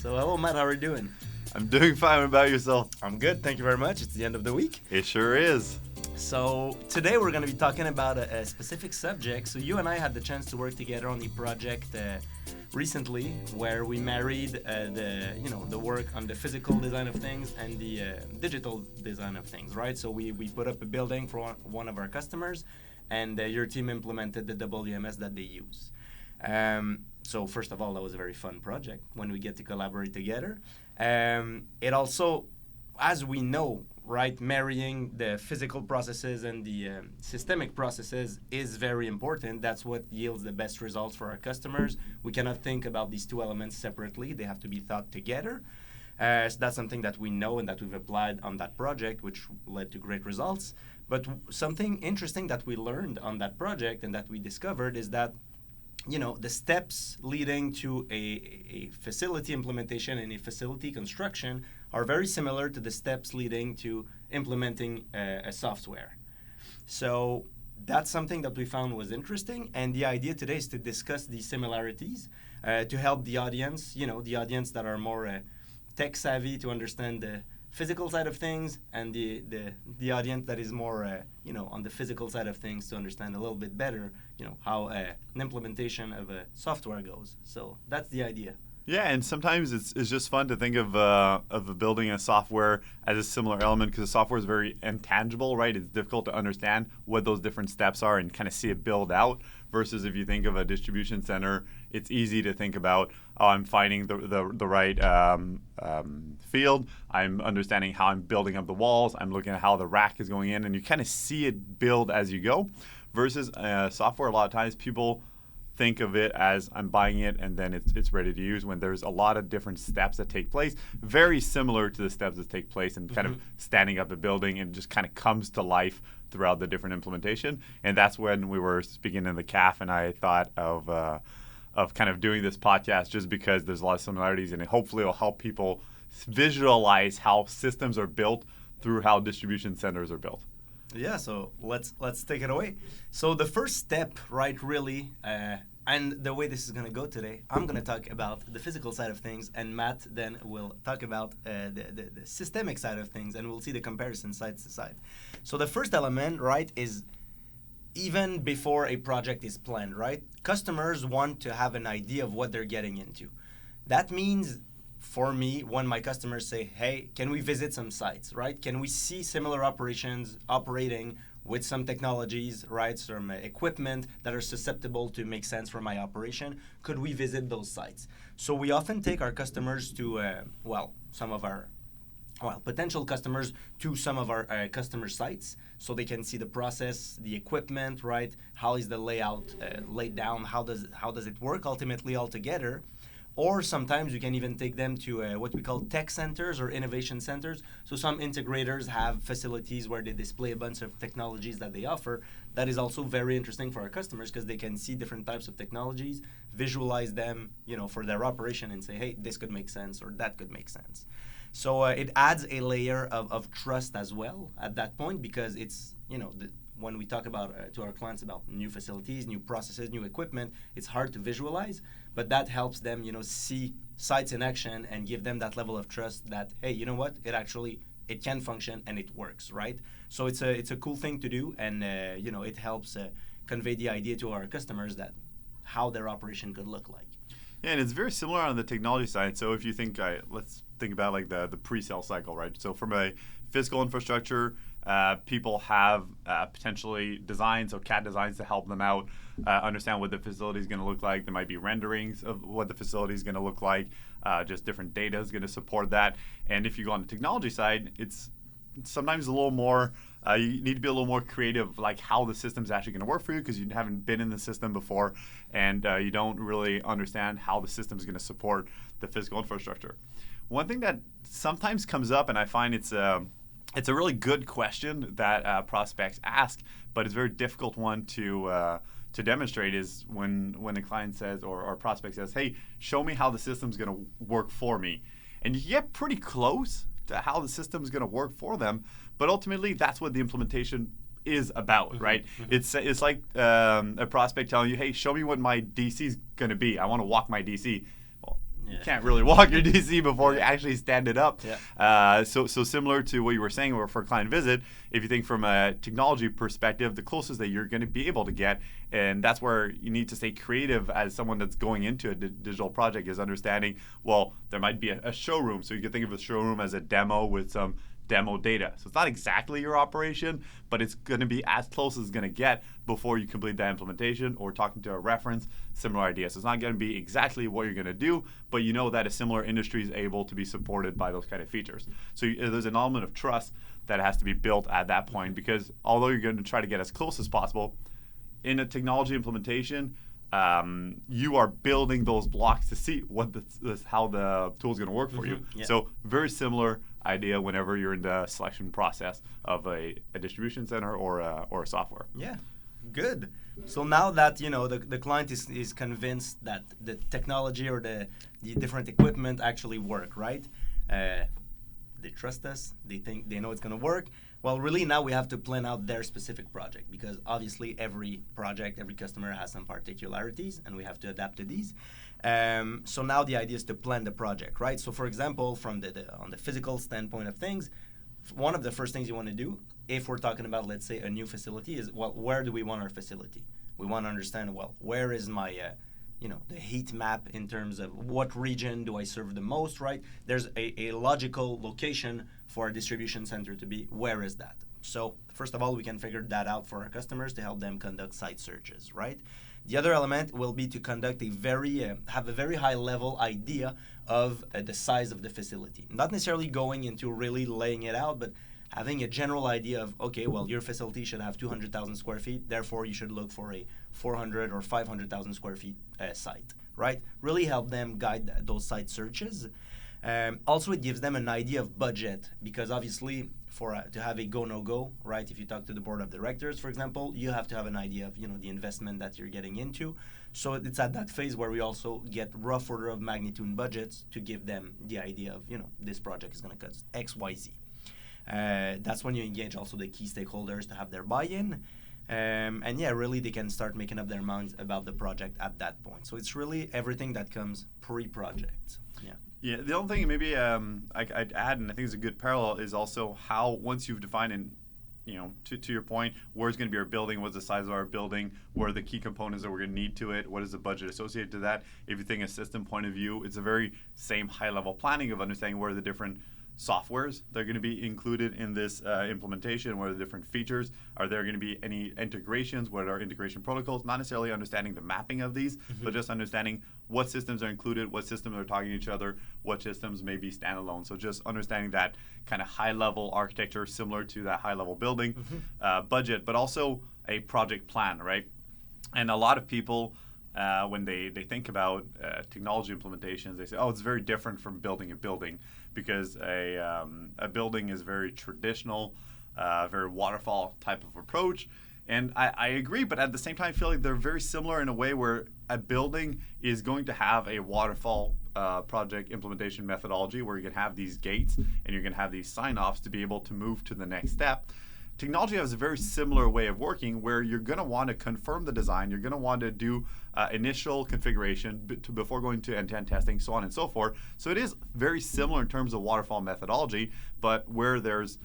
So hello, Matt. How are you doing? I'm doing fine. What about yourself? I'm good. Thank you very much. It's the end of the week. It sure is. So today we're going to be talking about a specific subject. So you and I had the chance to work together on a project recently where we married the work on the physical design of things and the digital design of things, right? So we put up a building for one of our customers, and your team implemented the WMS that they use. So first of all, that was a very fun project when we get to collaborate together. It also, as we know, right, marrying the physical processes and the systemic processes is very important. That's what yields the best results for our customers. We cannot think about these two elements separately. They have to be thought together. So that's something that we know and that we've applied on that project, which led to great results. But something interesting that we learned on that project and that we discovered is that the steps leading to a facility implementation and a facility construction are very similar to the steps leading to implementing a software. So that's something that we found was interesting, and the idea today is to discuss these similarities to help the audience, the audience that are more tech savvy to understand the physical side of things, and the audience that is more on the physical side of things to understand a little bit better how an implementation of a software goes. So that's the idea. Yeah, and sometimes it's just fun to think of building a software as a similar element because the software is very intangible, right? It's difficult to understand what those different steps are and kind of see it build out. Versus if you think of a distribution center, it's easy to think about, I'm finding the right field. I'm understanding how I'm building up the walls. I'm looking at how the rack is going in, and you kind of see it build as you go. Versus software, a lot of times people think of it as I'm buying it and then it's ready to use, when there's a lot of different steps that take place, very similar to the steps that take place in kind of standing up a building, and just kind of comes to life throughout the different implementation. And that's when we were speaking in the CAF, and I thought of kind of doing this podcast just because there's a lot of similarities, and hopefully it'll help people visualize how systems are built through how distribution centers are built. Yeah, so let's take it away. So the first step, right, really, and the way this is going to go today, I'm going to talk about the physical side of things, and Matt then will talk about the systemic side of things, and we'll see the comparison side to side. So the first element, right, is even before a project is planned, right, customers want to have an idea of what they're getting into. That means, for me, when my customers say, hey, can we visit some sites, right? Can we see similar operations operating with some technologies, right? Some equipment that are susceptible to make sense for my operation? Could we visit those sites? So we often take our customers to, some of our potential customers to some of our customer sites so they can see the process, the equipment, right? How is the layout laid down? How does it work ultimately all together? Or sometimes you can even take them to what we call tech centers or innovation centers. So some integrators have facilities where they display a bunch of technologies that they offer. That is also very interesting for our customers because they can see different types of technologies, visualize them, for their operation, and say, hey, this could make sense or that could make sense. So it adds a layer of trust as well at that point, because it's, when we talk about to our clients about new facilities, new processes, new equipment, it's hard to visualize, but that helps them, see sites in action and give them that level of trust that, hey, you know what, it can function and it works, right? So it's a cool thing to do, and it helps convey the idea to our customers that how their operation could look like. Yeah, and it's very similar on the technology side. So if you think, let's think about like the pre-sale cycle, right? So from a physical infrastructure, people have potentially designs or CAD designs to help them out, understand what the facility is going to look like. There might be renderings of what the facility is going to look like. Just different data is going to support that. And if you go on the technology side, it's sometimes a little more, you need to be a little more creative, like how the system's actually going to work for you, because you haven't been in the system before, and you don't really understand how the system is going to support the physical infrastructure. One thing that sometimes comes up, and I find it's a really good question that prospects ask, but it's a very difficult one to demonstrate, is when a client says or a prospect says, hey, show me how the system's going to work for me. And you get pretty close to how the system is going to work for them, but ultimately that's what the implementation is about, right? It's like a prospect telling you, hey, show me what my DC is going to be. I want to walk my DC. Well, You can't really walk your DC before you actually stand it up. Yeah. So similar to what you were saying for client visit, if you think from a technology perspective, the closest that you're going to be able to get, and that's where you need to stay creative as someone that's going into a digital project, is understanding, well, there might be a showroom. So you can think of a showroom as a demo with some demo data. So it's not exactly your operation, but it's going to be as close as it's going to get before you complete that implementation or talking to a reference, similar idea. So it's not going to be exactly what you're going to do, but you know that a similar industry is able to be supported by those kind of features. So there's an element of trust that has to be built at that point, because although you're going to try to get as close as possible, in a technology implementation, you are building those blocks to see how the tool is going to work for you. Yeah. So very similar idea whenever you're in the selection process of a distribution center or a software. Yeah, good. So now that the client is convinced that the technology or the different equipment actually work, right? They trust us. They think they know it's going to work. Well, really now we have to plan out their specific project, because obviously every project, every customer has some particularities, and we have to adapt to these. So now the idea is to plan the project, right? So for example, from on the physical standpoint of things, one of the first things you want to do, if we're talking about, let's say, a new facility, is, well, where do we want our facility? We want to understand, well, where is my the heat map in terms of what region do I serve the most, right? There's a logical location for a distribution center to be. Where is that? So first of all, we can figure that out for our customers to help them conduct site searches, right? The other element will be to conduct have a very high level idea of the size of the facility. Not necessarily going into really laying it out, but having a general idea of, okay, well, your facility should have 200,000 square feet, therefore you should look for a 400 or 500,000 square feet site, right? Really help them guide those site searches. Also, it gives them an idea of budget, because obviously to have a go-no-go, right? If you talk to the board of directors, for example, you have to have an idea of the investment that you're getting into. So it's at that phase where we also get rough order of magnitude budgets to give them the idea of this project is going to cost X, Y, Z. That's when you engage also the key stakeholders to have their buy-in. And yeah, really they can start making up their minds about the project at that point. So it's really everything that comes pre-project. Yeah. Yeah, the only thing maybe I'd add, and I think it's a good parallel, is also how once you've defined and to your point, where's going to be our building, what's the size of our building, what are the key components that we're going to need to it, what is the budget associated to that. If you think a system point of view, it's a very same high-level planning of understanding where the different softwares that are going to be included in this implementation, what are the different features, are there going to be any integrations, what are integration protocols, not necessarily understanding the mapping of these, but just understanding what systems are included, what systems are talking to each other, what systems may be standalone. So just understanding that kind of high-level architecture similar to that high-level building budget, but also a project plan, right? And a lot of people, when they think about technology implementations, they say, oh, it's very different from building a building, because a building is very traditional, very waterfall type of approach. And I agree, but at the same time, I feel like they're very similar in a way where a building is going to have a waterfall project implementation methodology where you're going to have these gates and you're going to have these sign-offs to be able to move to the next step. Technology has a very similar way of working where you're going to want to confirm the design, you're going to want to do initial configuration before going to end-to-end testing, so on and so forth. So it is very similar in terms of waterfall methodology, but where there's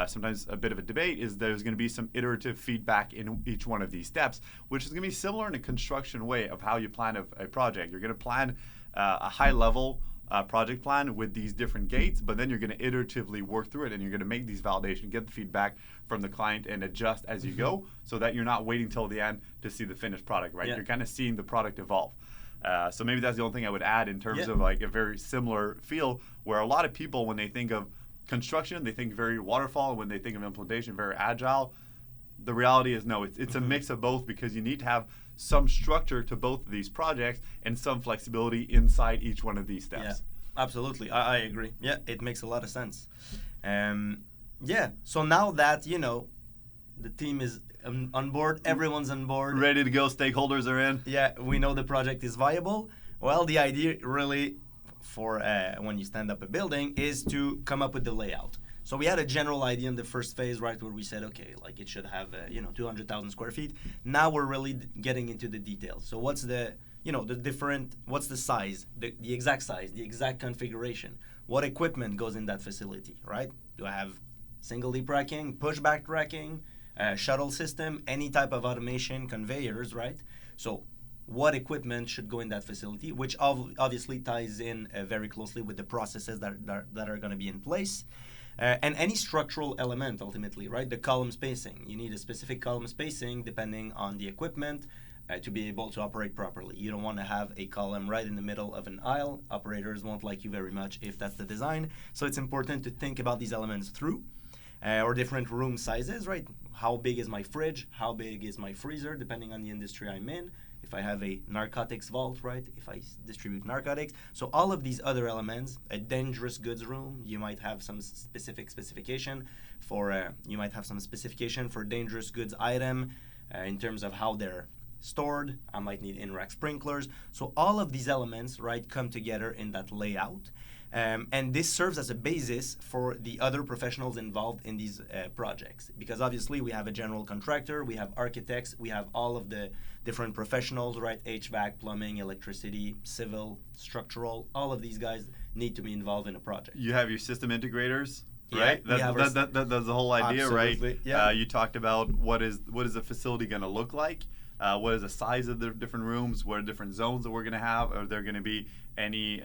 sometimes a bit of a debate is there's going to be some iterative feedback in each one of these steps, which is going to be similar in a construction way of how you plan a project. You're going to plan a high-level project plan with these different gates, but then you're going to iteratively work through it and you're going to make these validations, get the feedback from the client and adjust as you go, so that you're not waiting till the end to see the finished product, right? You're kind of seeing the product evolve. So maybe that's the only thing I would add in terms of like a very similar feel, where a lot of people, when they think of construction, they think very waterfall. When they think of implementation, very agile. The reality is no, it's a mix of both, because you need to have some structure to both of these projects and some flexibility inside each one of these steps. Yeah, absolutely. I agree. Yeah, it makes a lot of sense. So now that, the team is on board, everyone's on board. Ready to go, stakeholders are in. Yeah, we know the project is viable. Well, the idea really for when you stand up a building is to come up with the layout. So we had a general idea in the first phase, right, where we said, okay, like it should have, 200,000 square feet. Now we're really getting into the details. So what's the, the different, what's the size, the exact size, the exact configuration, what equipment goes in that facility, right? Do I have single leap racking, pushback racking, shuttle system, any type of automation, conveyors, right? So what equipment should go in that facility, which obviously ties in very closely with the processes that are going to be in place. And any structural element, ultimately, right? The column spacing. You need a specific column spacing depending on the equipment to be able to operate properly. You don't want to have a column right in the middle of an aisle. Operators won't like you very much if that's the design. So it's important to think about these elements through. Or different room sizes, right? How big is my fridge? How big is my freezer, depending on the industry I'm in? If I have a narcotics vault, right? If I distribute narcotics. So all of these other elements, a dangerous goods room, you might have some specification for dangerous goods item in terms of how they're stored. I might need in-rack sprinklers. So all of these elements, right, come together in that layout. And this serves as a basis for the other professionals involved in these projects. Because obviously we have a general contractor, we have architects, we have all of the different professionals, right? HVAC, plumbing, electricity, civil, structural, all of these guys need to be involved in a project. You have your system integrators, Yeah, right? we have That's the whole idea, Absolutely, right? yeah. You talked about what is a facility going to look like? What is the size of the different rooms? What are different zones that we're going to have? Are there going to be any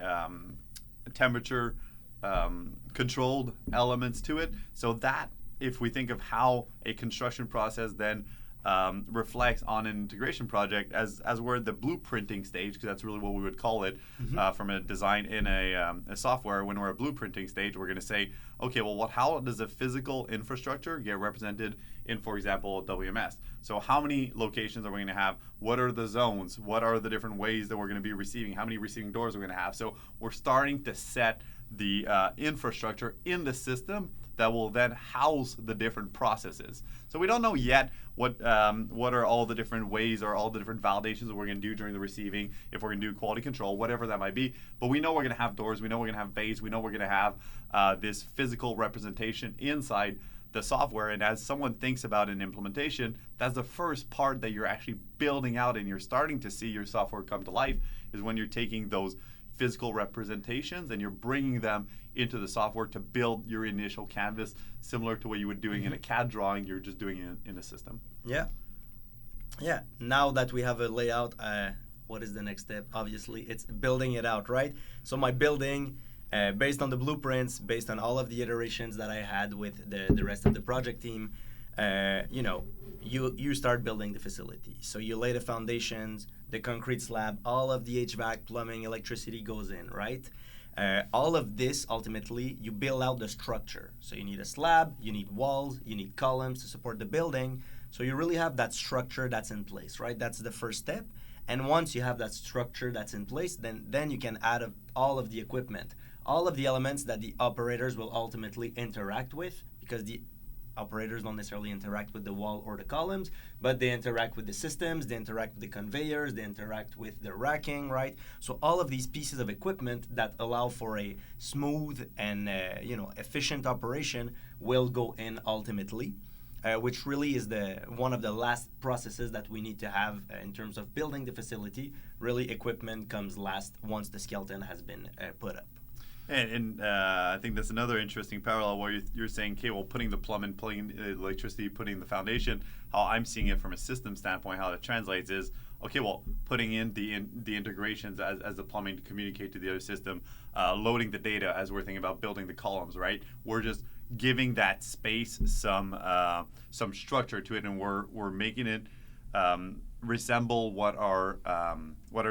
temperature controlled elements to it? So that, if we think of how a construction process then reflects on an integration project, as we're at the blueprinting stage, because that's really what we would call it from a design in a software. When we're at blueprinting stage, we're going to say, okay, well, how does a physical infrastructure get represented in, for example, WMS? So how many locations are we going to have? What are the zones? What are the different ways that we're going to be receiving? How many receiving doors are we going to have? So we're starting to set the infrastructure in the system that will then house the different processes. So we don't know yet what are all the different ways or all the different validations that we're going to do during the receiving, if we're going to do quality control, whatever that might be. But we know we're going to have doors. We know we're going to have bays. We know we're going to have this physical representation inside the software. And as someone thinks about an implementation, that's the first part that you're actually building out and you're starting to see your software come to life, is when you're taking those physical representations and you're bringing them into the software to build your initial canvas, similar to what you would doing in a CAD drawing. You're just doing it in the system. Yeah. Now that we have a layout, what is the next step? Obviously, it's building it out, right? So my building, based on the blueprints, based on all of the iterations that I had with the rest of the project team, you start building the facility. So you lay the foundations, the concrete slab, all of the HVAC, plumbing, electricity goes in, right? All of this, ultimately, you build out the structure. So you need a slab, you need walls, you need columns to support the building. So you really have that structure that's in place, right? That's the first step. And once you have that structure that's in place, then you can add all of the equipment, all of the elements that the operators will ultimately interact with, because the operators don't necessarily interact with the wall or the columns, but they interact with the systems, they interact with the conveyors, they interact with the racking, right? So all of these pieces of equipment that allow for a smooth and efficient operation will go in ultimately, which really is one of the last processes that we need to have in terms of building the facility. Really, equipment comes last once the skeleton has been put up. And I think that's another interesting parallel where you're saying, okay, well, putting the plumbing, putting the electricity, putting the foundation. How I'm seeing it from a system standpoint, how it translates is, okay, well, putting in the integrations as the plumbing to communicate to the other system, loading the data as we're thinking about building the columns, right? We're just giving that space some structure to it, and we're making it resemble what our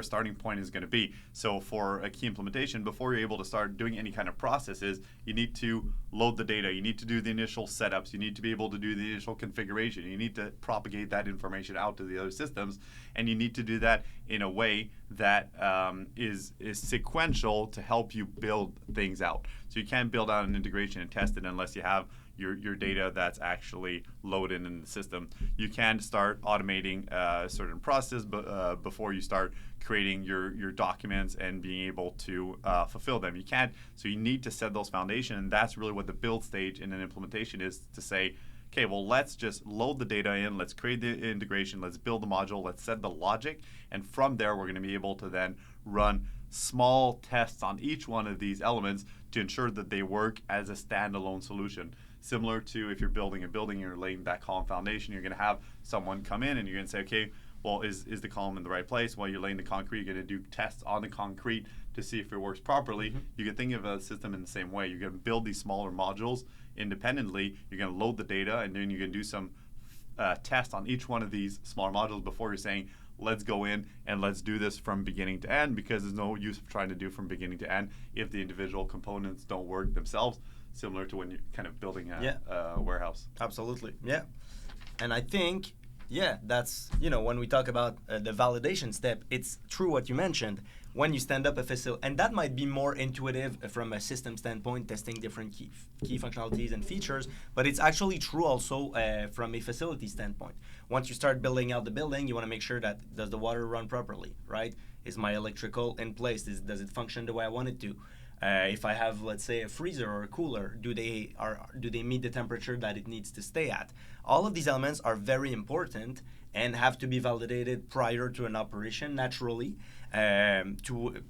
starting point is going to be. So for a key implementation, before you're able to start doing any kind of processes, you need to load the data, you need to do the initial setups, you need to be able to do the initial configuration, you need to propagate that information out to the other systems, and you need to do that in a way that is sequential to help you build things out. So you can't build out an integration and test it unless you have your data that's actually loaded in the system. You can start automating a certain process before you start creating your documents and being able to fulfill them. You can't. So you need to set those foundations, and that's really what the build stage in an implementation is, to say, okay, well, let's just load the data in, let's create the integration, let's build the module, let's set the logic, and from there we're going to be able to then run small tests on each one of these elements to ensure that they work as a standalone solution. Similar to if you're building a building, you're laying that column foundation, you're going to have someone come in and you're going to say, okay, well, is the column in the right place? While you're laying the concrete, you're going to do tests on the concrete to see if it works properly. You can think of a system in the same way. You're going to build these smaller modules independently. You're going to load the data, and then you're going to do some tests on each one of these smaller modules before you're saying, let's go in and let's do this from beginning to end, because there's no use of trying to do from beginning to end if the individual components don't work themselves, similar to when you're kind of building a warehouse. Absolutely, yeah. And I think, that's, when we talk about the validation step, it's true what you mentioned. When you stand up a facility, and that might be more intuitive from a system standpoint, testing different key functionalities and features, but it's actually true also from a facility standpoint. Once you start building out the building, you want to make sure that does the water run properly, right? Is my electrical in place? Does it function the way I want it to? If I have, let's say, a freezer or a cooler, do they meet the temperature that it needs to stay at? All of these elements are very important and have to be validated prior to an operation naturally, to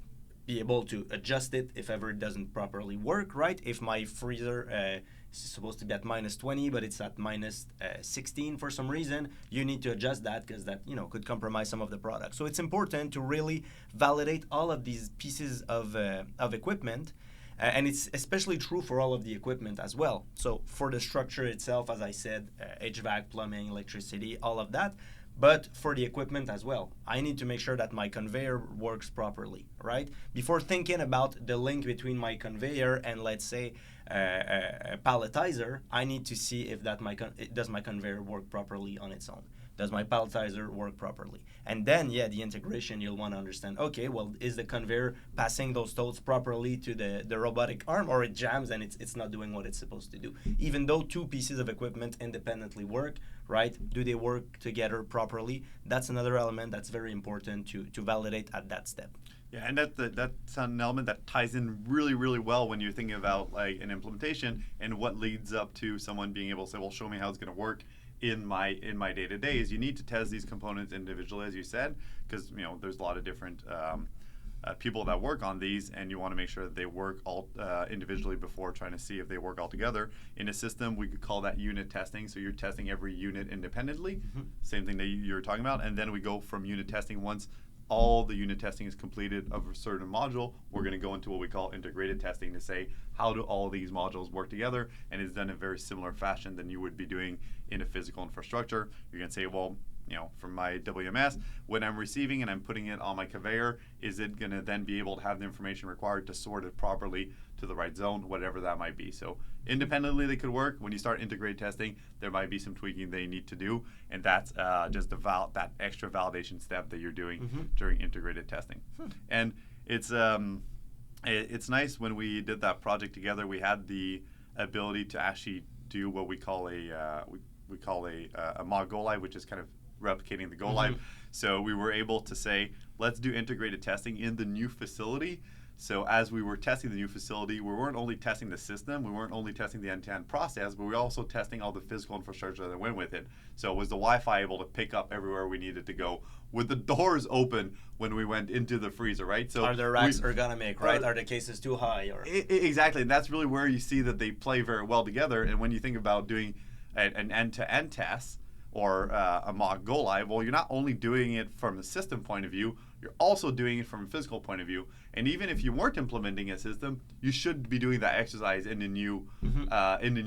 be able to adjust it if ever it doesn't properly work, right? If my freezer is supposed to be at minus 20, but it's at minus 16 for some reason, you need to adjust that, because that could compromise some of the product. So it's important to really validate all of these pieces of equipment, and it's especially true for all of the equipment as well. So for the structure itself, as I said, HVAC, plumbing, electricity, all of that. But for the equipment as well, I need to make sure that my conveyor works properly, right? Before thinking about the link between my conveyor and, let's say, a palletizer, I need to see if does my conveyor work properly on its own. Does my palletizer work properly? And then, the integration, you'll want to understand, okay, well, is the conveyor passing those totes properly to the robotic arm, or it jams and it's not doing what it's supposed to do? Even though two pieces of equipment independently work, right? Do they work together properly? That's another element that's very important to validate at that step. Yeah, and that's an element that ties in really, really well when you're thinking about like an implementation and what leads up to someone being able to say, well, show me how it's going to work in my day-to-day. Is you need to test these components individually, as you said, because there's a lot of different people that work on these, and you want to make sure that they work all individually before trying to see if they work all together. In a system, we could call that unit testing. So you're testing every unit independently, same thing that you're talking about, and then we go from unit testing. Once all the unit testing is completed of a certain module, we're going to go into what we call integrated testing to say, how do all these modules work together? And it's done in a very similar fashion than you would be doing in a physical infrastructure. You're going to say, well, from my WMS, when I'm receiving and I'm putting it on my conveyor, is it going to then be able to have the information required to sort it properly to the right zone, whatever that might be. So independently they could work. When you start integrated testing, there might be some tweaking they need to do, and that's just that extra validation step that you're doing during integrated testing. And it's nice. When we did that project together, we had the ability to actually do what we call a mock go live, which is kind of replicating the go live. So we were able to say, let's do integrated testing in the new facility. So as we were testing the new facility, we weren't only testing the system, we weren't only testing the end-to-end process, but we were also testing all the physical infrastructure that went with it. So was the Wi-Fi able to pick up everywhere we needed to go? With the doors open when we went into the freezer, right? So are the racks ergonomic, right? Are the cases too high? Or exactly, and that's really where you see that they play very well together. And when you think about doing an end-to-end test, or a mock go live, well, you're not only doing it from a system point of view, you're also doing it from a physical point of view. And even if you weren't implementing a system, you should be doing that exercise in the new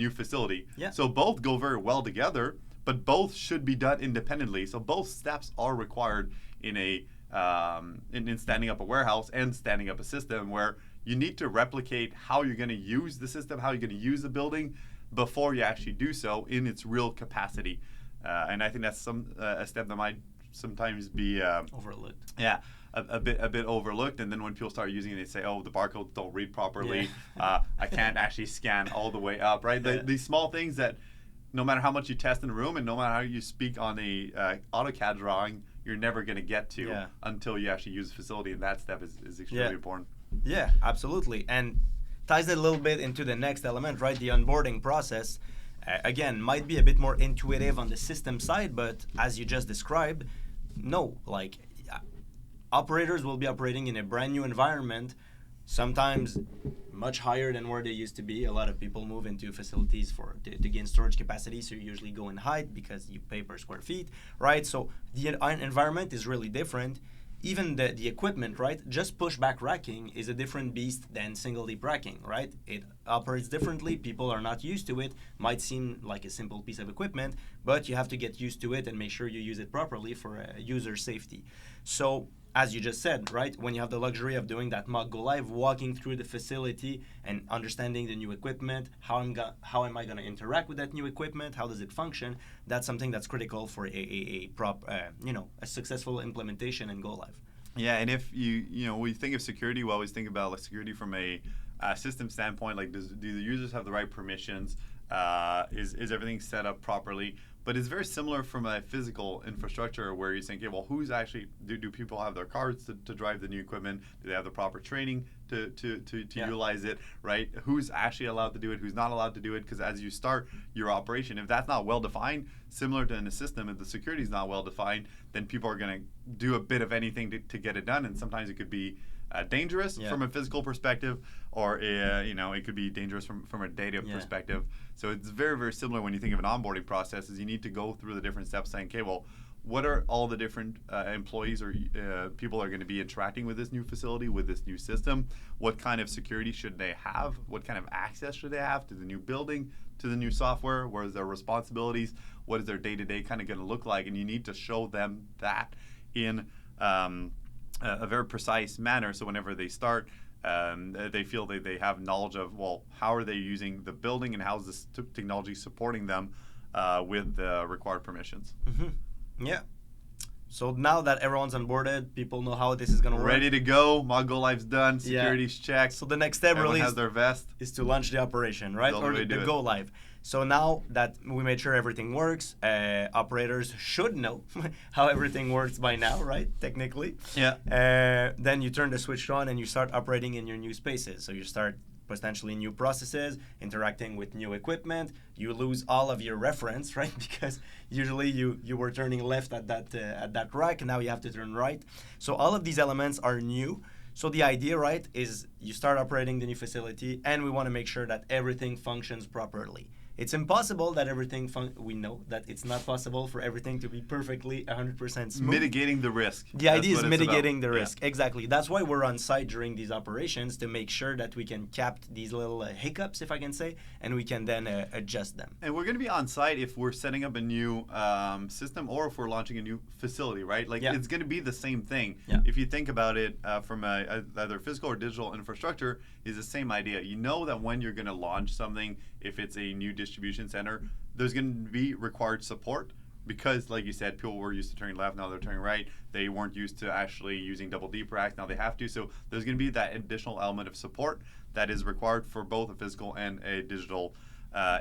facility. Yeah. So both go very well together, but both should be done independently. So both steps are required in in standing up a warehouse and standing up a system, where you need to replicate how you're going to use the system, how you're going to use the building before you actually do so in its real capacity. And I think that's a step that might sometimes be overlooked. Yeah, a bit overlooked. And then when people start using it, they say, "Oh, the barcodes don't read properly. I can't actually scan all the way up." Right? These small things that, no matter how much you test in a room and no matter how you speak on a AutoCAD drawing, you're never going to get to until you actually use the facility. And that step is extremely important. Yeah, absolutely. And ties it a little bit into the next element, right? The onboarding process. again, might be a bit more intuitive on the system side, but as you just described, no, like operators will be operating in a brand new environment, sometimes much higher than where they used to be. A lot of people move into facilities to gain storage capacity, so you usually go in height because you pay per square feet, right? So the environment is really different. Even the equipment, right? Just pushback racking is a different beast than single deep racking, right? It operates differently. People are not used to it. Might seem like a simple piece of equipment, but you have to get used to it and make sure you use it properly for user safety. So as you just said, right, when you have the luxury of doing that mock go live, walking through the facility and understanding the new equipment, how am I going to interact with that new equipment, how does it function, that's something that's critical for a successful implementation and go live. Yeah, and if we think of security, we always think about like security from a system standpoint. Like, do the users have the right permissions? Is everything set up properly? But it's very similar from a physical infrastructure where you think, okay, well, who's actually, do people have their cards to drive the new equipment? Do they have the proper training to utilize it, right? Who's actually allowed to do it? Who's not allowed to do it? Because as you start your operation, if that's not well defined, similar to in a system, if the security is not well defined, then people are going to do a bit of anything to get it done. And sometimes it could be dangerous from a physical perspective, or it could be dangerous from a data perspective. So it's very, very similar when you think of an onboarding process. Is you need to go through the different steps, saying, okay, well, what are all the different employees or people are going to be interacting with this new facility, with this new system? What kind of security should they have? What kind of access should they have to the new building, to the new software? Where is their responsibilities? What is their day-to-day kind of going to look like? And you need to show them that in a very precise manner, so whenever they start, they feel that they have knowledge of, well, how are they using the building and how is this technology supporting them with the required permissions. Mm-hmm. Yeah. So now that everyone's onboarded, people know how this is going to work. Ready to go. Mock go live's done. Security's checked. So the next step Everyone really has their vest. is to launch the operation, right? Or the go live. So now that we made sure everything works, operators should know how everything works by now, right? Technically. Yeah. Then you turn the switch on and you start operating in your new spaces. So you start potentially new processes, interacting with new equipment. You lose all of your reference, right? Because usually you were turning left at that rack, and now you have to turn right. So all of these elements are new. So the idea, right, is you start operating the new facility, and we want to make sure that everything functions properly. It's impossible that everything we know that it's not possible for everything to be perfectly 100% smooth. Mitigating the risk. The idea is mitigating the risk. Exactly. That's why we're on site during these operations, to make sure that we can cap these little hiccups, if I can say, and we can then adjust them. And we're going to be on site if we're setting up a new system or if we're launching a new facility, right? Like, it's going to be the same thing. Yeah. If you think about it from either physical or digital infrastructure, is the same idea. You know that when you're going to launch something, if it's a new distribution center, there's going to be required support because, like you said, people were used to turning left, now they're turning right. They weren't used to actually using double deep racks, now they have to. So there's going to be that additional element of support that is required for both a physical and a digital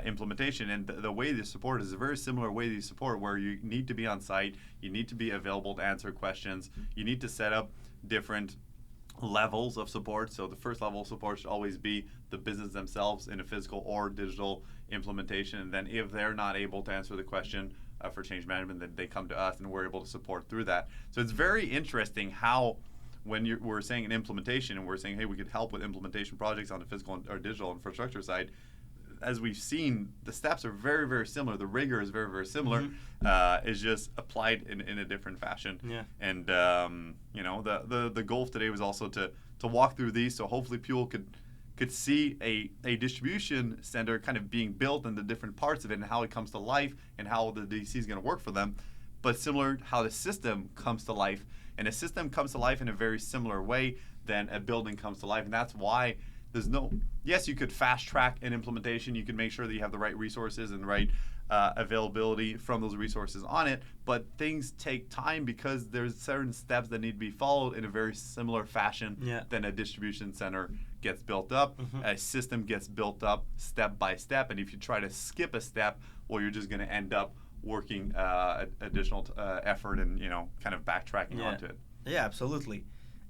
implementation. And the way they support is a very similar way they support, where you need to be on site, you need to be available to answer questions, you need to set up different levels of support. So the first level of support should always be the business themselves in a physical or digital implementation. And then if they're not able to answer the question for change management, then they come to us and we're able to support through that. So it's very interesting how, when we're saying an implementation and we're saying, hey, we could help with implementation projects on the physical or digital infrastructure side, as we've seen, the steps are very, very similar. The rigor is very, very similar. Mm-hmm. It's just applied in a different fashion. Yeah. And the goal of today was also to walk through these, so hopefully people could see a distribution center kind of being built and the different parts of it and how it comes to life and how the DC is going to work for them. But similar how the system comes to life, and a system comes to life in a very similar way than a building comes to life, and that's why. Yes, you could fast track an implementation. You can make sure that you have the right resources and the right availability from those resources on it. But things take time because there's certain steps that need to be followed in a very similar fashion than a distribution center gets built up. Mm-hmm. A system gets built up step by step. And if you try to skip a step, well, you're just going to end up working additional effort and kind of backtracking onto it. Yeah, absolutely.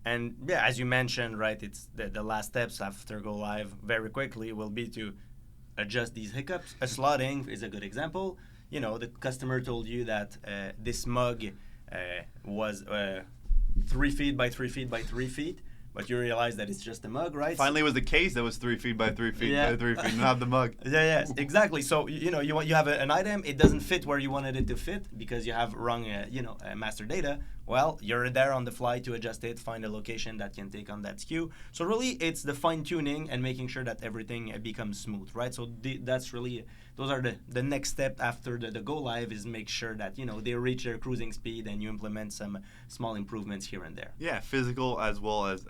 And as you mentioned, right, it's the last steps after go live very quickly will be to adjust these hiccups. A slotting is a good example. You know, the customer told you that this mug was 3 feet by 3 feet by 3 feet, but you realize that it's just a mug, right? Finally, it was the case that was 3 feet by 3 feet Yeah. by 3 feet, not the mug. Yes, exactly. So you have an item, it doesn't fit where you wanted it to fit because you have wrong master data. Well, you're there on the fly to adjust it, find a location that can take on that SKU. So really, it's the fine tuning and making sure that everything becomes smooth, right? So that's really those are the next step after the go live is make sure that they reach their cruising speed and you implement some small improvements here and there. Yeah, physical as well as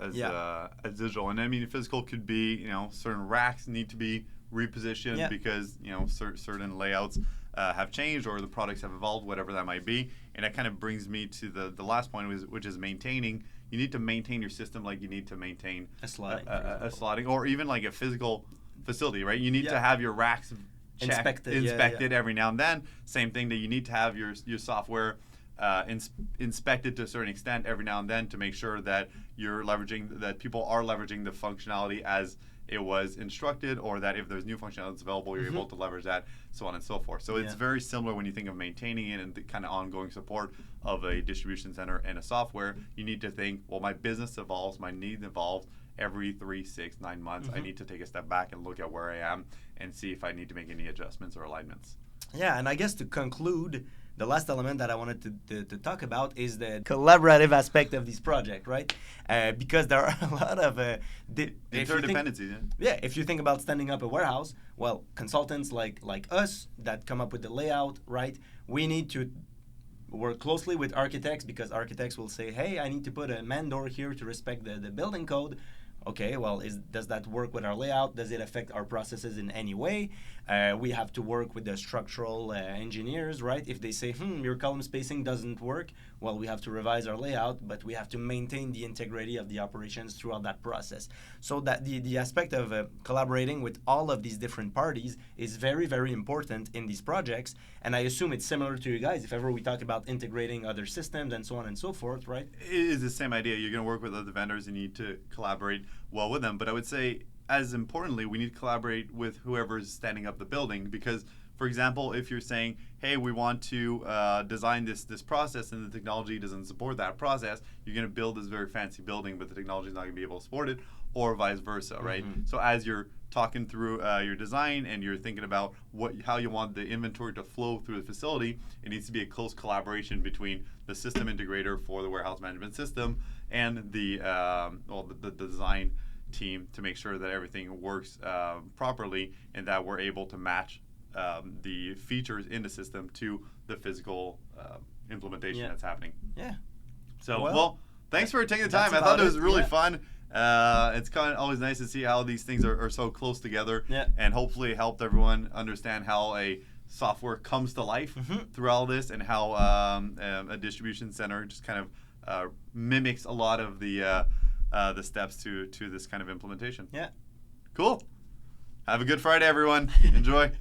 digital. And I mean, physical could be certain racks need to be repositioned because certain layouts have changed or the products have evolved, whatever that might be. And that kind of brings me to the last point, which is maintaining. You need to maintain your system like you need to maintain a slotting, a slotting, or even like a physical facility, right? You need to have your racks inspected every now and then. Same thing that you need to have your software inspected to a certain extent every now and then to make sure that that people are leveraging the functionality as it was instructed, or that if there's new functionality that's available, you're able to leverage that, so on and so forth. So it's very similar when you think of maintaining it and the kind of ongoing support of a distribution center and a software. You need to think, well, my business evolves, my needs evolve every 3, 6, 9 months. I need to take a step back and look at where I am and see if I need to make any adjustments or alignments. Yeah, and I guess to conclude, the last element that I wanted to talk about is the collaborative aspect of this project, right? Because there are a lot of interdependencies. If you think about standing up a warehouse, well, consultants like us that come up with the layout, right? We need to work closely with architects because architects will say, hey, I need to put a man door here to respect the building code. Okay, well, does that work with our layout? Does it affect our processes in any way? We have to work with the structural engineers, right? If they say, your column spacing doesn't work, well, we have to revise our layout, but we have to maintain the integrity of the operations throughout that process. So that the aspect of collaborating with all of these different parties is very, very important in these projects. And I assume it's similar to you guys if ever we talk about integrating other systems and so on and so forth, right? It is the same idea. You're going to work with other vendors and you need to collaborate well with them. But I would say, as importantly, we need to collaborate with whoever's standing up the building because, for example, if you're saying, hey, we want to design this process and the technology doesn't support that process, you're going to build this very fancy building, but the technology is not going to be able to support it, or vice versa, right? So as you're talking through your design and you're thinking about how you want the inventory to flow through the facility, it needs to be a close collaboration between the system integrator for the warehouse management system and the design team to make sure that everything works properly and that we're able to match the features in the system to the physical implementation that's happening. Yeah. So, well, thanks for taking the time. I thought it was really fun. It's kind of always nice to see how these things are so close together and hopefully helped everyone understand how a software comes to life through all this and how a distribution center just kind of mimics a lot of the steps to this kind of implementation. Yeah. Cool. Have a good Friday, everyone. Enjoy.